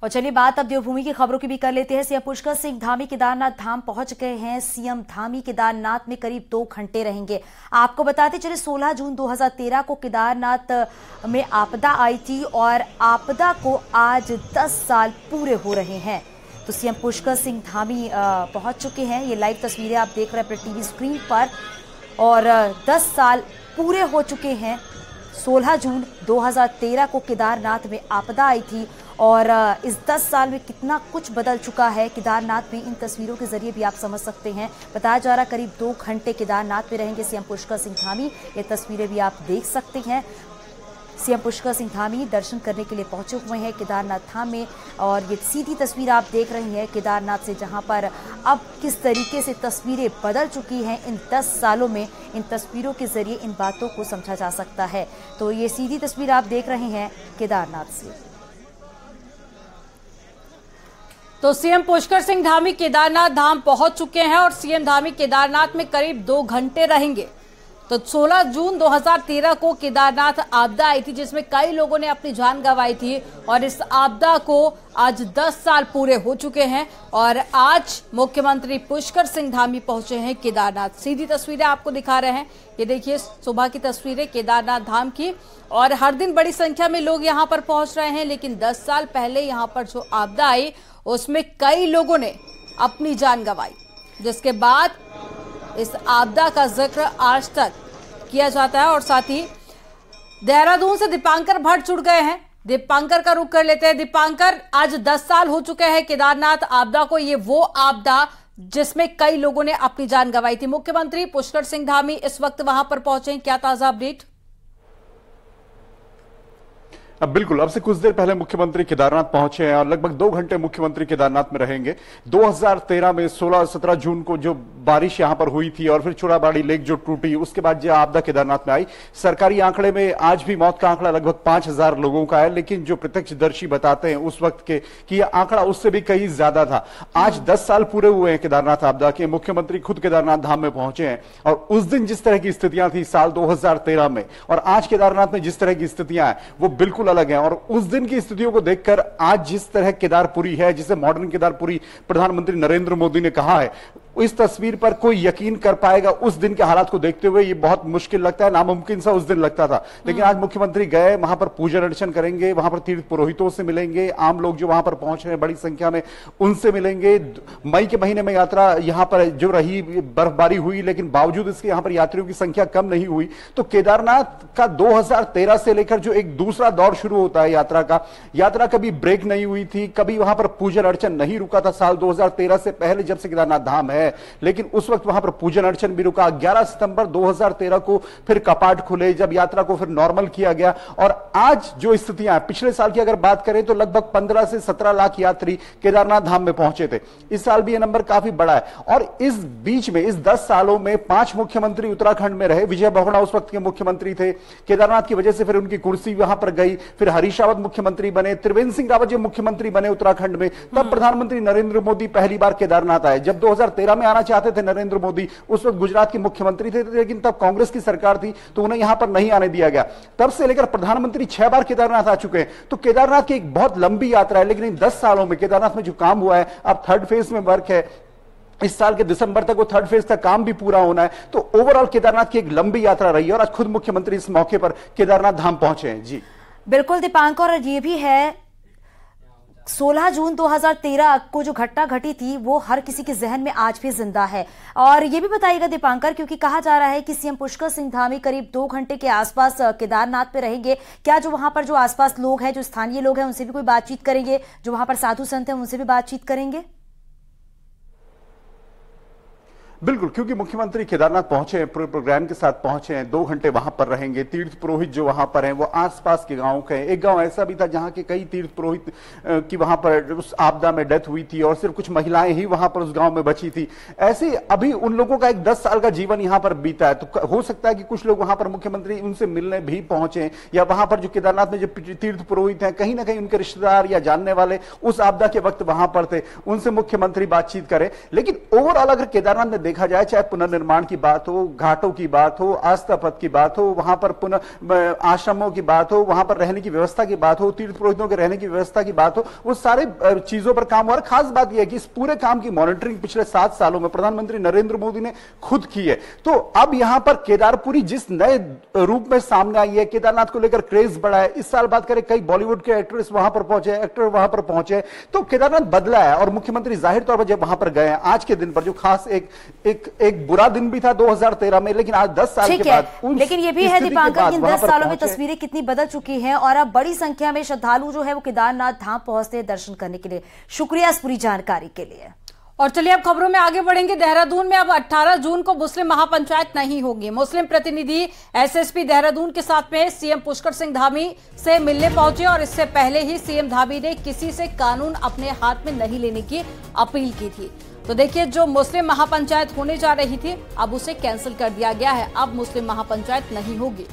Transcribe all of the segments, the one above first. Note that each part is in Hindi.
और चलिए बात अब देवभूमि की खबरों की भी कर लेते हैं। सीएम पुष्कर सिंह धामी केदारनाथ धाम पहुंच गए हैं। सीएम धामी केदारनाथ में करीब 2 घंटे रहेंगे। आपको बताते चले 16 जून 2013 को केदारनाथ में आपदा आई थी और आपदा को आज 10 साल पूरे हो रहे हैं। तो सीएम पुष्कर सिंह धामी पहुंच चुके हैं। ये लाइव तस्वीरें आप देख रहे हैं अपने टीवी स्क्रीन पर और 10 साल पूरे हो चुके हैं। 16 जून 2013 को केदारनाथ में आपदा आई थी और इस 10 साल में कितना कुछ बदल चुका है केदारनाथ में, इन तस्वीरों के जरिए भी आप समझ सकते हैं। बताया जा रहा करीब 2 घंटे केदारनाथ में रहेंगे सीएम पुष्कर सिंह धामी। ये तस्वीरें भी आप देख सकते हैं। सीएम पुष्कर सिंह धामी दर्शन करने के लिए पहुंचे हुए हैं केदारनाथ धाम में और ये सीधी तस्वीर आप देख रहे हैं केदारनाथ से, जहां पर अब किस तरीके से तस्वीरें बदल चुकी हैं इन 10 सालों में। इन तस्वीरों के जरिए इन बातों को समझा जा सकता है। तो ये सीधी तस्वीर आप देख रहे हैं केदारनाथ से। तो सीएम पुष्कर सिंह धामी केदारनाथ धाम पहुंच चुके हैं और सीएम धामी केदारनाथ में करीब 2 घंटे रहेंगे। तो 16 जून 2013 को केदारनाथ आपदा आई थी जिसमें कई लोगों ने अपनी जान गंवाई थी और इस आपदा को आज 10 साल पूरे हो चुके हैं और आज मुख्यमंत्री पुष्कर सिंह धामी पहुंचे हैं केदारनाथ। सीधी तस्वीरें आपको दिखा रहे हैं। ये देखिए सुबह की तस्वीरें केदारनाथ धाम की और हर दिन बड़ी संख्या में लोग यहां पर पहुंच रहे हैं, लेकिन 10 साल पहले यहां पर जो आपदा आई उसमें कई लोगों ने अपनी जान गंवाई, जिसके बाद इस आपदा का जिक्र आज तक किया जाता है। और साथ ही देहरादून से दीपांकर भट्ट जुड़ गए हैं। दीपांकर का रुख कर लेते हैं। दीपांकर, आज 10 साल हो चुके हैं केदारनाथ आपदा को। ये वो आपदा जिसमें कई लोगों ने अपनी जान गंवाई थी। मुख्यमंत्री पुष्कर सिंह धामी इस वक्त वहां पर पहुंचे, क्या ताजा अपडेट? अब बिल्कुल, अब से कुछ देर पहले मुख्यमंत्री केदारनाथ पहुंचे हैं और लगभग 2 घंटे मुख्यमंत्री केदारनाथ में रहेंगे। 2013 में 16-17 जून को जो बारिश यहां पर हुई थी और फिर चूड़ाबाड़ी लेक जो टूटी, उसके बाद जो आपदा केदारनाथ में आई, सरकारी आंकड़े में आज भी मौत का आंकड़ा लगभग 5000 लोगों का है, लेकिन जो प्रत्यक्षदर्शी बताते हैं उस वक्त के कि यह आंकड़ा उससे भी कहीं ज्यादा था। आज 10 साल पूरे हुए हैं केदारनाथ आपदा के। मुख्यमंत्री खुद केदारनाथ धाम में पहुंचे हैं और उस दिन जिस तरह की स्थितियां थी साल 2013 में और आज केदारनाथ में जिस तरह की स्थितियां हैं वो बिल्कुल अलग है। और उस दिन की स्थितियों को देखकर आज जिस तरह केदारपुरी है, जिसे मॉडर्न केदारपुरी प्रधानमंत्री नरेंद्र मोदी ने कहा है, इस तस्वीर पर कोई यकीन कर पाएगा उस दिन के हालात को देखते हुए ये बहुत मुश्किल लगता है, नामुमकिन सा उस दिन लगता था। लेकिन आज मुख्यमंत्री गए, वहां पर पूजन अर्चन करेंगे, वहां पर तीर्थ पुरोहितों से मिलेंगे, आम लोग जो वहां पर पहुंच रहे हैं बड़ी संख्या में उनसे मिलेंगे। मई के महीने में यात्रा यहां पर जो रही, बर्फबारी हुई, लेकिन बावजूद इसके यहां पर यात्रियों की संख्या कम नहीं हुई। तो केदारनाथ का 2013 से लेकर जो एक दूसरा दौर शुरू होता है यात्रा का, यात्रा कभी ब्रेक नहीं हुई थी, कभी वहां पर पूजन अर्चन नहीं रुका था। साल 2013 से पहले जब से केदारनाथ धाम है, लेकिन उस वक्त वहां पर पूजन अर्चन भी रुका। 11 सितंबर 2013 को फिर कपाट खुले, जब यात्रा को फिर नॉर्मल किया गया। और आज जो स्थितियां, पिछले साल की अगर बात करें तो लगभग 15 से 17 लाख यात्री केदारनाथ धाम में पहुंचे थे। इस साल भी यह नंबर काफी बड़ा है। और इस बीच में इस 10 सालों में 5 मुख्यमंत्री उत्तराखंड में रहे। विजय बहुगुणा उस वक्त के मुख्यमंत्री थे। केदारनाथ की वजह से फिर उनकी कुर्सी वहां पर गई। फिर हरीश रावत मुख्यमंत्री बने, त्रिवेंद्र सिंह रावत जब मुख्यमंत्री बने उत्तराखंड में, तब प्रधानमंत्री नरेंद्र मोदी पहली बार केदारनाथ आए। जब 2013 में आना चाहते थे नरेंद्र मोदी, उस वक्त गुजरात के मुख्यमंत्री थे, लेकिन तब कांग्रेस की सरकार थी तो उन्हें यहां पर नहीं आने दिया गया। तब से लेकर प्रधानमंत्री 6 बार केदारनाथ आ चुके हैं। तो केदारनाथ की एक बहुत लंबी यात्रा है, लेकिन इन 10 सालों में केदारनाथ में जो काम हुआ है, अब 3rd फेज में वर्क है। इस साल के दिसंबर तक वो 3rd फेज का काम भी पूरा होना है। तो ओवरऑल केदारनाथ की एक लंबी यात्रा रही है और आज खुद मुख्यमंत्री इस मौके पर केदारनाथ धाम पहुंचे हैं। जी बिल्कुल दीपांकर, और ये भी है 16 जून 2013 को जो घटना घटी थी वो हर किसी के जहन में आज भी जिंदा है। और ये भी बताइएगा दीपांकर, क्योंकि कहा जा रहा है कि सीएम पुष्कर सिंह धामी करीब 2 घंटे के आसपास केदारनाथ पे रहेंगे। क्या जो वहां पर जो आसपास लोग हैं, जो स्थानीय लोग हैं, उनसे भी कोई बातचीत करेंगे? जो वहां पर साधु संत हैं उनसे भी बातचीत करेंगे? बिल्कुल, क्योंकि मुख्यमंत्री केदारनाथ पहुंचे हैं, पूरे प्रोग्राम के साथ पहुंचे हैं, 2 घंटे वहां पर रहेंगे। तीर्थ पुरोहित जो वहां पर हैं वो आसपास के गांव के हैं। एक गांव ऐसा भी था जहां के कई तीर्थ पुरोहित की वहां पर उस आपदा में डेथ हुई थी और सिर्फ कुछ महिलाएं ही वहां पर उस गांव में बची थी। ऐसे अभी उन लोगों का एक 10 साल का जीवन यहां पर बीता है। तो हो सकता है कि कुछ लोग वहां पर मुख्यमंत्री उनसे मिलने भी पहुंचे, या वहां पर जो केदारनाथ में जो तीर्थ पुरोहित हैं, कहीं ना कहीं उनके रिश्तेदार या जानने वाले उस आपदा के वक्त वहां पर थे, उनसे मुख्यमंत्री बातचीत करें। लेकिन ओवरऑल अगर केदारनाथ में देखा जाए, चाहे पुनर्निर्माण की बात हो, घाटों की बात हो, आस्था पथ की बात हो, वहां पर पुनः आश्रमों की बात हो, वहां पर रहने की व्यवस्था की बात हो, तीर्थ पुरोहितों के रहने की व्यवस्था की बात हो, वो सारे चीजों पर काम हुआ। खास बात यह है कि इस पूरे काम की मॉनिटरिंग पिछले 7 सालों में प्रधानमंत्री नरेंद्र मोदी ने खुद की है। तो अब यहां पर केदारपुरी जिस नए रूप में सामने आई है, केदारनाथ को लेकर क्रेज बढ़ा है। इस साल बात करें, कई बॉलीवुड के एक्ट्रेस वहां पर पहुंचे, एक्टर वहां पर पहुंचे, तो केदारनाथ बदला है। और मुख्यमंत्री जाहिर तौर पर जब वहां पर गए आज के दिन पर, जो खास एक बुरा दिन भी था 2013 में, लेकिन आज 10 साल के बाद, लेकिन ये भी है दीपांकर, इन 10 सालों में तस्वीरें कितनी बदल चुकी हैं और अब बड़ी संख्या में श्रद्धालु जो है वो केदारनाथ धाम पहुंचते हैं दर्शन करने के लिए। शुक्रिया इस पूरी जानकारी के लिए। और चलिए अब खबरों में आगे बढ़ेंगे। देहरादून में अब 18 जून को मुस्लिम महापंचायत नहीं होगी। मुस्लिम प्रतिनिधि एसएसपी देहरादून के साथ में सीएम पुष्कर सिंह धामी से मिलने पहुंचे और इससे पहले ही सीएम धामी ने किसी से कानून अपने हाथ में नहीं लेने की अपील की थी। तो देखिए, जो मुस्लिम महापंचायत होने जा रही थी अब उसे कैंसिल कर दिया गया है। अब मुस्लिम महापंचायत नहीं होगी।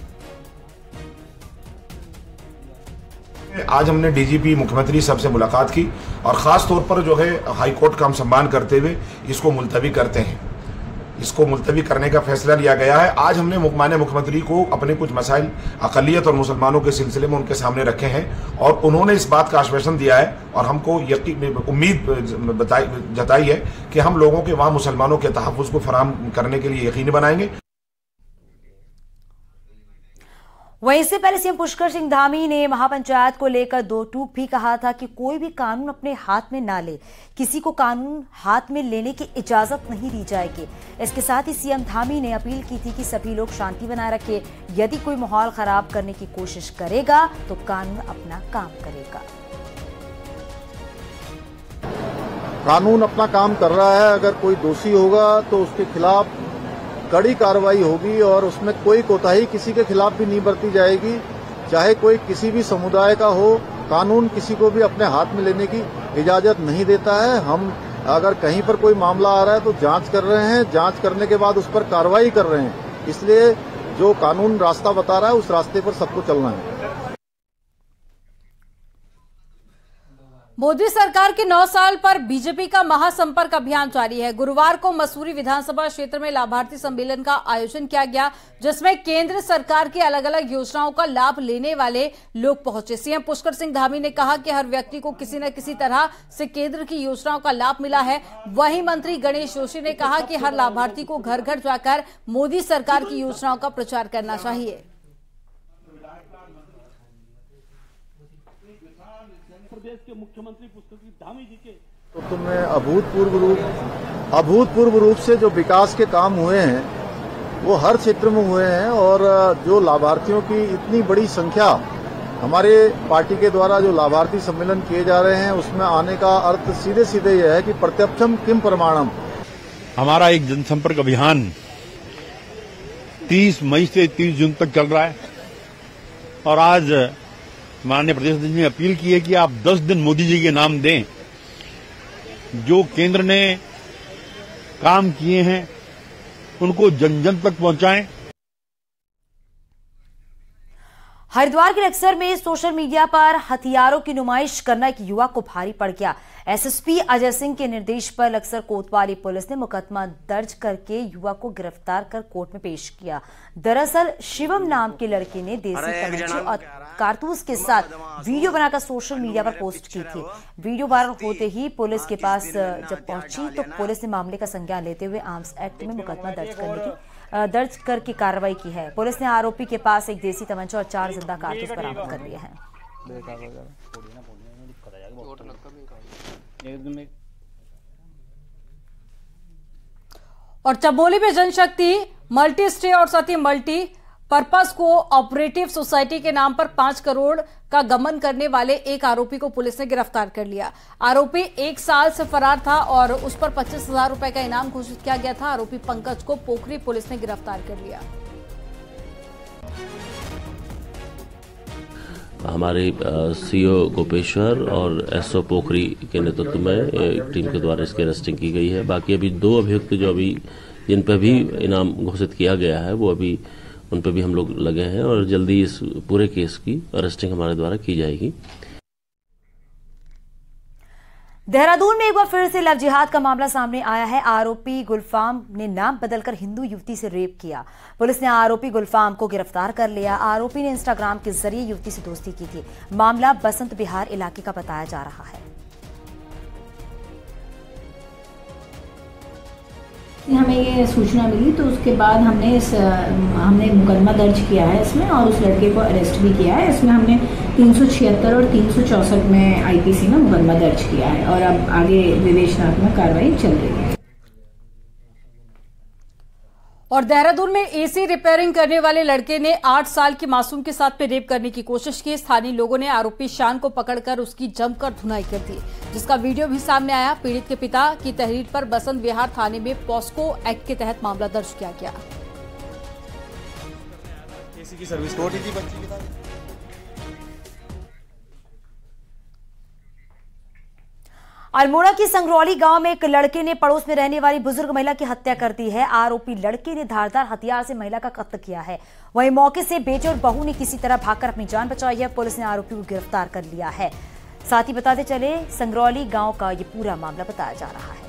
आज हमने डीजीपी मुख्यमंत्री साहब से मुलाकात की और खास तौर पर जो है हाईकोर्ट का हम सम्मान करते हुए इसको मुलतवी करते हैं। इसको मुलतवी करने का फैसला लिया गया है। आज हमने माननीय मुख्यमंत्री को अपने कुछ मसाइल अक़लियत और मुसलमानों के सिलसिले में उनके सामने रखे हैं और उन्होंने इस बात का आश्वासन दिया है और हमको उम्मीद जताई है कि हम लोगों के वहाँ मुसलमानों के तहफ़्फ़ुज़ को फराहम करने के लिए यकीनी बनाएंगे। वहीं इससे पहले सीएम पुष्कर सिंह धामी ने महापंचायत को लेकर दो टूक भी कहा था कि कोई भी कानून अपने हाथ में ना ले, किसी को कानून हाथ में लेने की इजाजत नहीं दी जाएगी। इसके साथ ही सीएम धामी ने अपील की थी कि सभी लोग शांति बनाए रखें। यदि कोई माहौल खराब करने की कोशिश करेगा तो कानून अपना काम करेगा। कानून अपना काम कर रहा है, अगर कोई दोषी होगा तो उसके खिलाफ कड़ी कार्रवाई होगी और उसमें कोई कोताही किसी के खिलाफ भी नहीं बरती जाएगी, चाहे कोई किसी भी समुदाय का हो। कानून किसी को भी अपने हाथ में लेने की इजाजत नहीं देता है। हम अगर कहीं पर कोई मामला आ रहा है तो जांच कर रहे हैं, जांच करने के बाद उस पर कार्रवाई कर रहे हैं। इसलिए जो कानून रास्ता बता रहा है उस रास्ते पर सबको चलना है। मोदी सरकार के 9 साल पर बीजेपी का महासंपर्क अभियान जारी है। गुरुवार को मसूरी विधानसभा क्षेत्र में लाभार्थी सम्मेलन का आयोजन किया गया, जिसमें केंद्र सरकार की अलग अलग योजनाओं का लाभ लेने वाले लोग पहुंचे। सीएम पुष्कर सिंह धामी ने कहा कि हर व्यक्ति को किसी न किसी तरह से केंद्र की योजनाओं का लाभ मिला है। वहीं मंत्री गणेश जोशी ने कहा कि हर लाभार्थी को घर घर जाकर मोदी सरकार की योजनाओं का प्रचार करना चाहिए। प्रदेश के मुख्यमंत्री पुष्कर सिंह धामी जी के तो में अभूतपूर्व रूप से जो विकास के काम हुए हैं वो हर क्षेत्र में हुए हैं और जो लाभार्थियों की इतनी बड़ी संख्या हमारे पार्टी के द्वारा जो लाभार्थी सम्मेलन किए जा रहे हैं उसमें आने का अर्थ सीधे सीधे यह है कि प्रत्यक्षम किम प्रमाणम। हमारा एक जनसंपर्क अभियान 30 मई से 30 जून तक चल रहा है और आज माननीय प्रदेश अध्यक्ष ने अपील की है कि आप 10 दिन मोदी जी के नाम दें। जो केंद्र ने काम किए हैं उनको जन जन तक पहुंचाएं। हरिद्वार के लक्सर में सोशल मीडिया पर हथियारों की नुमाइश करना एक युवा को भारी पड़ गया। एसएसपी अजय सिंह के निर्देश पर लक्सर कोतवाली पुलिस ने मुकदमा दर्ज करके युवक को गिरफ्तार कर कोर्ट में पेश किया। दरअसल शिवम नाम के लड़के ने देसी तमंचे और कारतूस के साथ वीडियो बनाकर सोशल मीडिया पर पोस्ट की थी। वीडियो वायरल होते ही पुलिस के पास जब पहुंची तो पुलिस ने मामले का संज्ञान लेते हुए आर्म्स एक्ट में मुकदमा दर्ज करके कार्रवाई की है। पुलिस ने आरोपी के पास एक देसी तमंचा और 4 जिंदा कारतूस बरामद कर लिए हैं। और चमोली में जनशक्ति मल्टी स्टे और साथ ही multi purpose co operative society के नाम पर 5 करोड़ का गबन करने वाले एक आरोपी को पुलिस ने गिरफ्तार कर लिया। आरोपी 1 साल से फरार था और उस पर 25,000 रुपए का इनाम घोषित किया गया था। आरोपी पंकज को पोखरी पुलिस ने गिरफ्तार कर लिया। हमारे सीओ गोपेश्वर और एसओ पोखरी के नेतृत्व में एक टीम के द्वारा इसकी अरेस्टिंग की गई है। बाकी अभी 2 अभियुक्त जो अभी जिन पर भी इनाम घोषित किया गया है वो अभी उन पर भी हम लोग लगे हैं और जल्दी इस पूरे केस की अरेस्टिंग हमारे द्वारा की जाएगी। देहरादून में एक बार फिर से लव जिहाद का मामला सामने आया है। आरोपी गुलफाम ने नाम बदलकर हिंदू युवती से रेप किया। पुलिस ने आरोपी गुलफाम को गिरफ्तार कर लिया। आरोपी ने इंस्टाग्राम के जरिए युवती से दोस्ती की थी। मामला बसंत विहार इलाके का बताया जा रहा है। हमें ये सूचना मिली तो उसके बाद हमने मुकदमा दर्ज किया है इसमें और उस लड़के को अरेस्ट भी किया है। इसमें हमने 376 और 364 में आईपीसी में मुकदमा दर्ज किया है और अब आगे विवेचनात्मक कार्रवाई चल रही है। और देहरादून में एसी रिपेयरिंग करने वाले लड़के ने 8 साल की मासूम के साथ में रेप करने की कोशिश की। स्थानीय लोगों ने आरोपी शान को पकड़कर उसकी जमकर धुनाई कर दी, जिसका वीडियो भी सामने आया। पीड़ित के पिता की तहरीर पर बसंत विहार थाने में पॉस्को एक्ट के तहत मामला दर्ज किया गया। एसी की सर्विस हो रही थी बच्ची के साथ। अल्मोड़ा की संगरौली गांव में एक लड़के ने पड़ोस में रहने वाली बुजुर्ग महिला की हत्या कर दी है। आरोपी लड़के ने धारदार हथियार से महिला का कत्ल किया है। वहीं मौके से बेटे और बहू ने किसी तरह भागकर अपनी जान बचाई है। पुलिस ने आरोपी को गिरफ्तार कर लिया है। साथ ही बताते चले, संगरौली गांव का ये पूरा मामला बताया जा रहा है।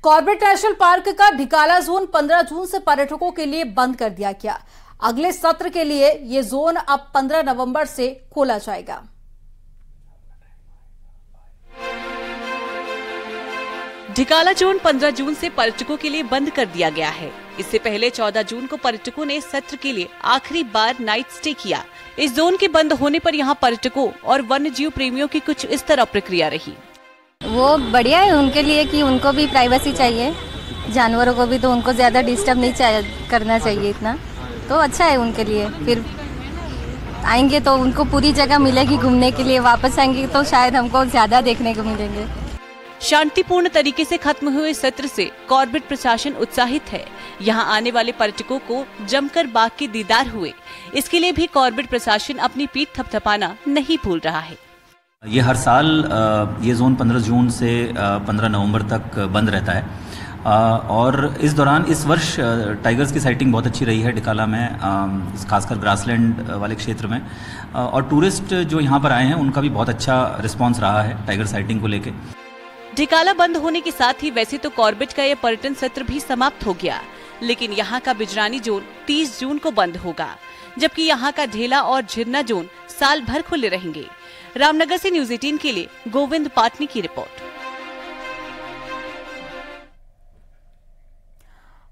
कॉर्बेट नेशनल पार्क का ढिकाला जोन 15 जून से पर्यटकों के लिए बंद कर दिया गया। अगले सत्र के लिए यह जोन अब 15 नवंबर से खोला जाएगा। ढिकाला जोन 15 जून से पर्यटकों के लिए बंद कर दिया गया है। इससे पहले 14 जून को पर्यटकों ने सत्र के लिए आखिरी बार नाइट स्टे किया। इस जोन के बंद होने पर यहां पर्यटकों और वन्य जीव प्रेमियों की कुछ इस तरह प्रतिक्रिया रही। वो बढ़िया है उनके लिए कि उनको भी प्राइवेसी चाहिए, जानवरों को भी, तो उनको ज्यादा डिस्टर्ब नहीं करना चाहिए इतना, तो अच्छा है उनके लिए। फिर आएंगे तो उनको पूरी जगह मिलेगी घूमने के लिए, वापस आएंगे तो शायद हमको ज्यादा देखने को मिलेंगे। शांतिपूर्ण तरीके से खत्म हुए सत्र से कॉर्बेट प्रशासन उत्साहित है। यहां आने वाले पर्यटकों को जमकर बाघ के दीदार हुए। इसके लिए भी कॉर्बेट प्रशासन अपनी पीठ थपथपाना नहीं भूल रहा है। ये हर साल ये जोन 15 जून से 15 नवंबर तक बंद रहता है और इस दौरान इस वर्ष टाइगर्स की साइटिंग बहुत अच्छी रही है ढिकाला में, खासकर ग्रासलैंड वाले क्षेत्र में, और टूरिस्ट जो यहाँ पर आए हैं उनका भी बहुत अच्छा रिस्पांस रहा है टाइगर साइटिंग को लेके। ढिकाला बंद होने के साथ ही वैसे तो कॉर्बेट का यह पर्यटन सत्र भी समाप्त हो गया, लेकिन यहाँ का बिजरानी जोन 30 जून को बंद होगा, जबकि यहाँ का ढेला और झिरना जोन साल भर खुले रहेंगे। रामनगर से न्यूज़ 18 के लिए गोविंद पाटनी की रिपोर्ट।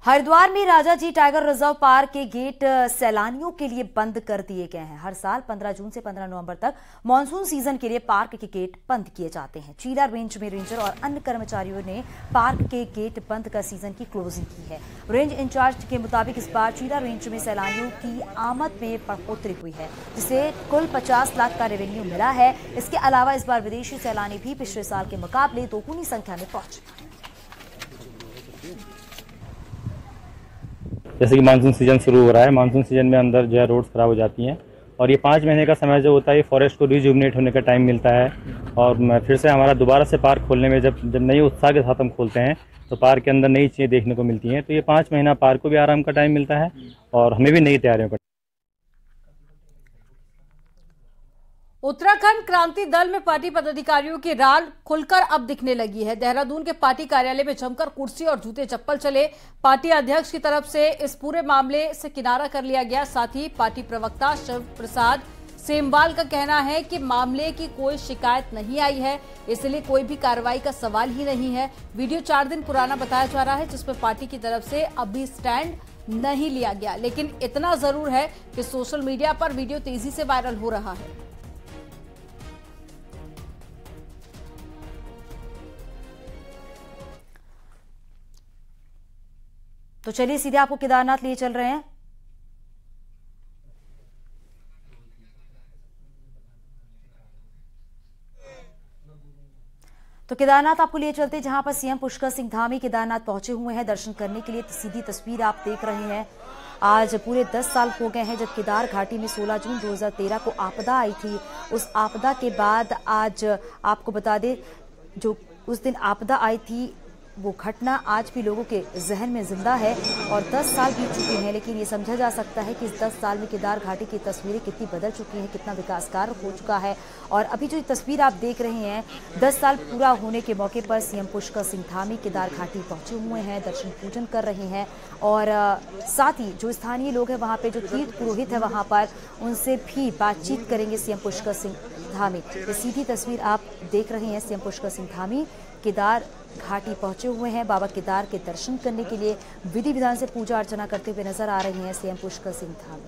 हरिद्वार में राजा जी टाइगर रिजर्व पार्क के गेट सैलानियों के लिए बंद कर दिए गए हैं। हर साल 15 जून से 15 नवंबर तक मानसून सीजन के लिए पार्क के गेट बंद किए जाते हैं। चीला रेंज में रेंजर और अन्य कर्मचारियों ने पार्क के गेट बंद कर सीजन की क्लोजिंग की है। रेंज इंचार्ज के मुताबिक इस बार चीला रेंज में सैलानियों की आमद में बढ़ोतरी हुई है, जिससे कुल 50 लाख का रेवेन्यू मिला है। इसके अलावा इस बार विदेशी सैलानी भी पिछले साल के मुकाबले दोगुनी संख्या में पहुंचे। जैसे कि मानसून सीजन शुरू हो रहा है, मानसून सीजन में अंदर जो है रोड्स खराब हो जाती हैं और ये 5 महीने का समय जो होता है, ये फॉरेस्ट को रिजुविनेट होने का टाइम मिलता है और फिर से हमारा दोबारा से पार्क खोलने में जब नई उत्साह के साथ हम खोलते हैं तो पार्क के अंदर नई चीज़ें देखने को मिलती हैं। तो ये 5 महीना पार्क को भी आराम का टाइम मिलता है और हमें भी नई तैयारियों का। उत्तराखंड क्रांति दल में पार्टी पदाधिकारियों की राल खुलकर अब दिखने लगी है। देहरादून के पार्टी कार्यालय में जमकर कुर्सी और जूते चप्पल चले। पार्टी अध्यक्ष की तरफ से इस पूरे मामले से किनारा कर लिया गया। साथ ही पार्टी प्रवक्ता शिव प्रसाद सेमवाल का कहना है कि मामले की कोई शिकायत नहीं आई है, इसलिए कोई भी कार्रवाई का सवाल ही नहीं है। वीडियो 4 दिन पुराना बताया जा रहा है, जिसमें पार्टी की तरफ से अभी स्टैंड नहीं लिया गया, लेकिन इतना जरूर है कि सोशल मीडिया पर वीडियो तेजी से वायरल हो रहा है। तो चलिए सीधे आपको केदारनाथ लिए चल रहे हैं। तो केदारनाथ आपको लिए चलते जहां पर सीएम पुष्कर सिंह धामी केदारनाथ पहुंचे हुए हैं दर्शन करने के लिए। सीधी तस्वीर आप देख रहे हैं। आज पूरे 10 साल हो गए हैं जब केदार घाटी में 16 जून 2013 को आपदा आई थी। उस आपदा के बाद आज आपको बता दें, जो उस दिन आपदा आई थी वो घटना आज भी लोगों के जहन में जिंदा है और 10 साल बीत चुके हैं, लेकिन ये समझा जा सकता है कि इस 10 साल में केदार घाटी की तस्वीरें कितनी बदल चुकी हैं, कितना विकास कार्य हो चुका है। और अभी जो तस्वीर आप देख रहे हैं, 10 साल पूरा होने के मौके पर सीएम पुष्कर सिंह धामी केदार घाटी पहुंचे हुए हैं, दर्शन पूजन कर रहे हैं और साथ ही जो स्थानीय लोग हैं वहाँ पे, जो तीर्थ पुरोहित है वहाँ पर, उनसे भी बातचीत करेंगे सीएम पुष्कर सिंह धामी। ये सीधी तस्वीर आप देख रहे हैं, सीएम पुष्कर सिंह धामी केदार घाटी पहुंचे हुए हैं। बाबा केदार के दर्शन करने के लिए विधि विधान से पूजा अर्चना करते हुए नजर आ रहे हैं सीएम पुष्कर सिंह धामी।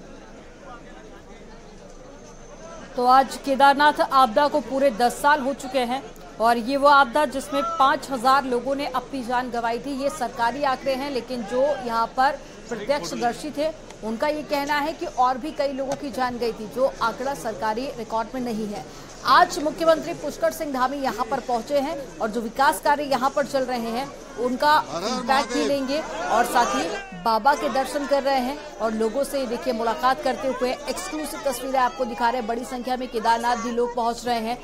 तो आज केदारनाथ आपदा को पूरे 10 साल हो चुके हैं और ये वो आपदा जिसमें 5000 लोगों ने अपनी जान गंवाई थी। ये सरकारी आंकड़े हैं, लेकिन जो यहाँ पर प्रत्यक्षदर्शी थे उनका ये कहना है कि और भी कई लोगों की जान गई थी, जो आंकड़ा सरकारी रिकॉर्ड में नहीं है। आज मुख्यमंत्री पुष्कर सिंह धामी यहाँ पर पहुंचे हैं और जो विकास कार्य यहाँ पर चल रहे हैं उनका फीडबैक भी लेंगे और साथ ही बाबा के दर्शन कर रहे हैं और लोगों से देखिए मुलाकात करते हुए एक्सक्लूसिव तस्वीरें आपको दिखा रहे हैं। बड़ी संख्या में केदारनाथ भी लोग पहुंच रहे हैं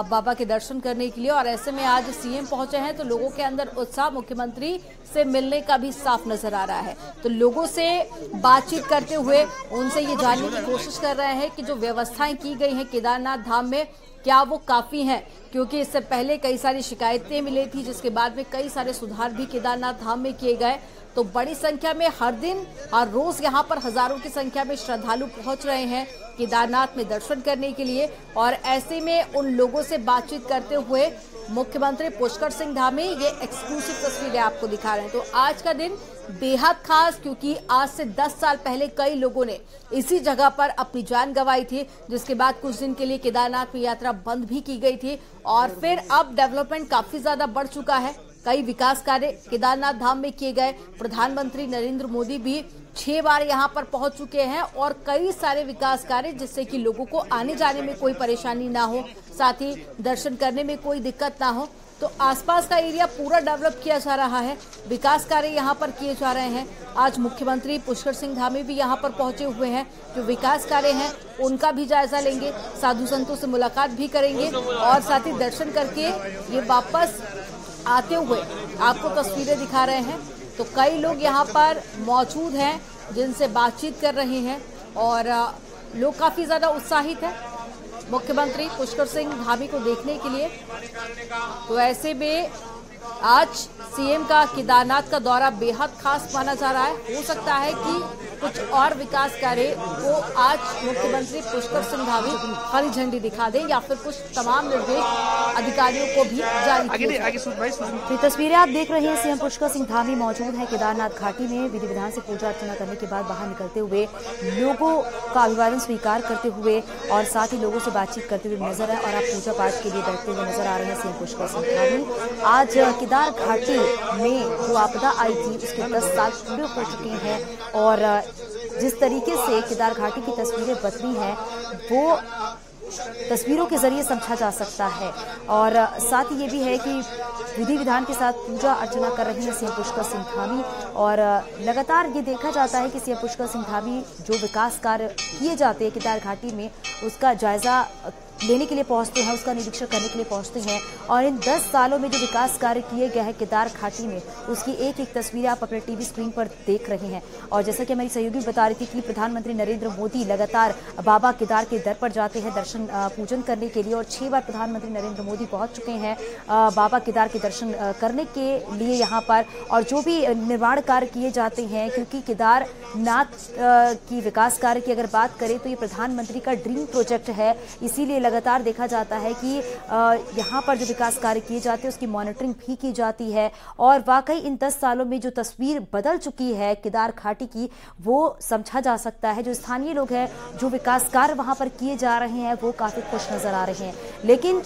बाबा के दर्शन करने के लिए और ऐसे में आज सीएम पहुंचे हैं तो लोगों के अंदर उत्साह मुख्यमंत्री से मिलने का भी साफ नजर आ रहा है। तो लोगों से बातचीत करते हुए उनसे ये जानने की कोशिश कर रहे हैं कि जो व्यवस्थाएं की गई हैं केदारनाथ धाम में क्या वो काफी हैं, क्योंकि इससे पहले कई सारी शिकायतें मिली थी, जिसके बाद में कई सारे सुधार भी केदारनाथ धाम में किए गए। तो बड़ी संख्या में हर दिन और रोज यहाँ पर हजारों की संख्या में श्रद्धालु पहुंच रहे हैं केदारनाथ में दर्शन करने के लिए और ऐसे में उन लोगों से बातचीत करते हुए मुख्यमंत्री पुष्कर सिंह धामी ये एक्सक्लूसिव तस्वीरें आपको दिखा रहे हैं। तो आज का दिन बेहद खास, क्योंकि आज से 10 साल पहले कई लोगों ने इसी जगह पर अपनी जान गंवाई थी, जिसके बाद कुछ दिन के लिए केदारनाथ में यात्रा बंद भी की गई थी और फिर अब डेवलपमेंट काफी ज्यादा बढ़ चुका है। कई विकास कार्य केदारनाथ धाम में किए गए। प्रधानमंत्री नरेंद्र मोदी भी 6 बार यहां पर पहुंच चुके हैं और कई सारे विकास कार्य जिससे कि लोगों को आने जाने में कोई परेशानी ना हो, साथ ही दर्शन करने में कोई दिक्कत ना हो। तो आसपास का एरिया पूरा डेवलप किया जा रहा है, विकास कार्य यहां पर किए जा रहे हैं। आज मुख्यमंत्री पुष्कर सिंह धामी भी यहां पर पहुंचे हुए हैं, जो विकास कार्य हैं उनका भी जायजा लेंगे, साधु संतों से मुलाकात भी करेंगे और साथ ही दर्शन करके ये वापस आते हुए आपको तस्वीरें दिखा रहे हैं। तो कई लोग यहाँ पर मौजूद हैं जिनसे बातचीत कर रहे हैं और लोग काफी ज्यादा उत्साहित हैं मुख्यमंत्री पुष्कर सिंह धामी को देखने के लिए। तो ऐसे में आज सीएम का केदारनाथ का दौरा बेहद खास माना जा रहा है। हो सकता है कि कुछ और विकास कार्य को आज मुख्यमंत्री पुष्कर सिंह धामी हरी झंडी दिखा दें या फिर कुछ तमाम निर्देश अधिकारियों को भी जारी किए। तस्वीरें आप देख रहे हैं, सीएम पुष्कर सिंह धामी मौजूद हैं केदारनाथ घाटी में। विधि विधान से पूजा अर्चना करने के बाद बाहर निकलते हुए लोगों का अभिवादन स्वीकार करते हुए और साथ ही लोगों से बातचीत करते हुए नजर आए और आप पूजा पाठ के लिए बैठते हुए नजर आ रहे हैं सीएम पुष्कर सिंह धामी। आज केदार घाटी में जो आपदा आई थी उसके 10 साल पूरे हो चुके हैं और जिस तरीके से केदार घाटी की तस्वीरें बदली हैं वो तस्वीरों के जरिए समझा जा सकता है। और साथ ही ये भी है कि विधि विधान के साथ पूजा अर्चना कर रहे हैं सीएम पुष्कर सिंह धामी और लगातार ये देखा जाता है कि सीएम पुष्कर सिंह धामी जो विकास कार्य किए जाते हैं केदार घाटी में उसका जायजा लेने के लिए पहुंचते हैं, उसका निरीक्षण करने के लिए पहुंचते हैं और इन 10 सालों में जो विकास कार्य किए गए हैं केदार घाटी में उसकी एक एक तस्वीर आप अपने टीवी स्क्रीन पर देख रहे हैं। और जैसा कि हमारी सहयोगी बता रही थी कि प्रधानमंत्री नरेंद्र मोदी लगातार बाबा केदार के दर पर जाते हैं दर्शन पूजन करने के लिए और 6 बार प्रधानमंत्री नरेंद्र मोदी पहुंच चुके हैं बाबा केदार के दर्शन करने के लिए यहाँ पर। और जो भी निर्माण कार्य किए जाते हैं, क्योंकि केदारनाथ की विकास कार्य की अगर बात करें तो ये प्रधानमंत्री का ड्रीम प्रोजेक्ट है, इसीलिए लगातार देखा जाता है कि यहाँ पर जो विकास कार्य किए जाते हैं उसकी मॉनिटरिंग भी की जाती है। और वाकई इन 10 सालों में जो तस्वीर बदल चुकी है केदार घाटी की वो समझा जा सकता है। जो स्थानीय लोग हैं, जो विकास कार्य वहाँ पर किए जा रहे हैं वो काफ़ी खुश नजर आ रहे हैं। लेकिन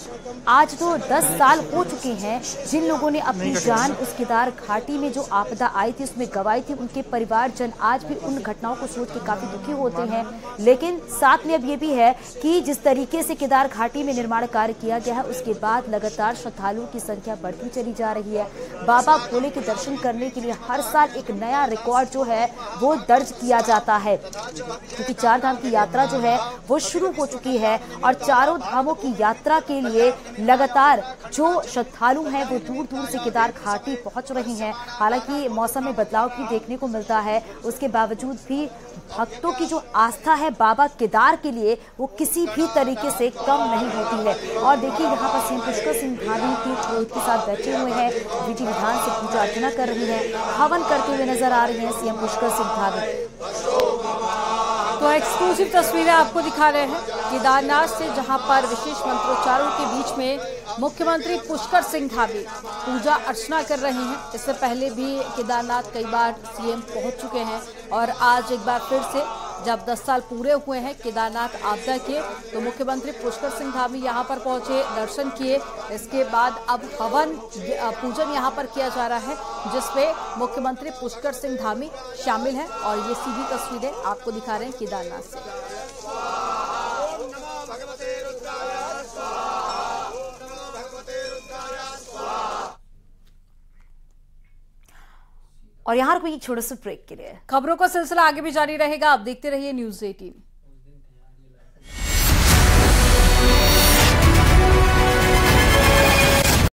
आज तो 10 साल हो चुके हैं जिन लोगों ने अपनी जान उस केदार घाटी में जो आपदा आई थी उसमें गंवाई थी, उनके परिवारजन आज भी उन घटनाओं को सोच के काफ़ी दुखी होते हैं। लेकिन साथ में अब ये भी है कि जिस तरीके से केदार घाटी में निर्माण कार्य किया गया है, उसके बाद लगातार श्रद्धालुओं की संख्या बढ़ती चली जा रही है। बाबा भोले के दर्शन करने के लिए हर साल एक नया रिकॉर्ड जो है वो दर्ज किया जाता है, क्योंकि 4 धाम की यात्रा जो है वो शुरू हो चुकी है और चारों धामों की यात्रा के लिए लगातार जो श्रद्धालु हैं वो दूर दूर से केदार घाटी पहुंच रहे हैं। हालांकि मौसम में बदलाव भी देखने को मिलता है, उसके बावजूद भी भक्तों की जो आस्था है बाबा केदार के लिए वो किसी भी तरीके से कम नहीं होती है। और देखिए यहाँ पर सीएम पुष्कर सिंह धामी तीर्थ पुरोहित के साथ बैठे हुए हैं, विधि विधान से पूजा अर्चना कर रहे हैं, हवन करते हुए नजर आ रहे हैं सीएम पुष्कर सिंह धामी। तो एक्सक्लूसिव तस्वीरें आपको दिखा रहे हैं केदारनाथ से, जहां पर विशेष मंत्रोच्चारों के बीच में मुख्यमंत्री पुष्कर सिंह धामी पूजा अर्चना कर रहे हैं। इससे पहले भी केदारनाथ कई बार सीएम पहुंच चुके हैं और आज एक बार फिर से जब 10 साल पूरे हुए हैं केदारनाथ आपदा के, तो मुख्यमंत्री पुष्कर सिंह धामी यहां पर पहुंचे, दर्शन किए। इसके बाद अब हवन पूजन यहां पर किया जा रहा है, जिसमें मुख्यमंत्री पुष्कर सिंह धामी शामिल हैं और ये सीधी तस्वीरें आपको दिखा रहे हैं केदारनाथ से। और यहाँ रुकिए एक छोटे से ब्रेक के लिए। खबरों का सिलसिला आगे भी जारी रहेगा, आप देखते रहिए न्यूज़ 18।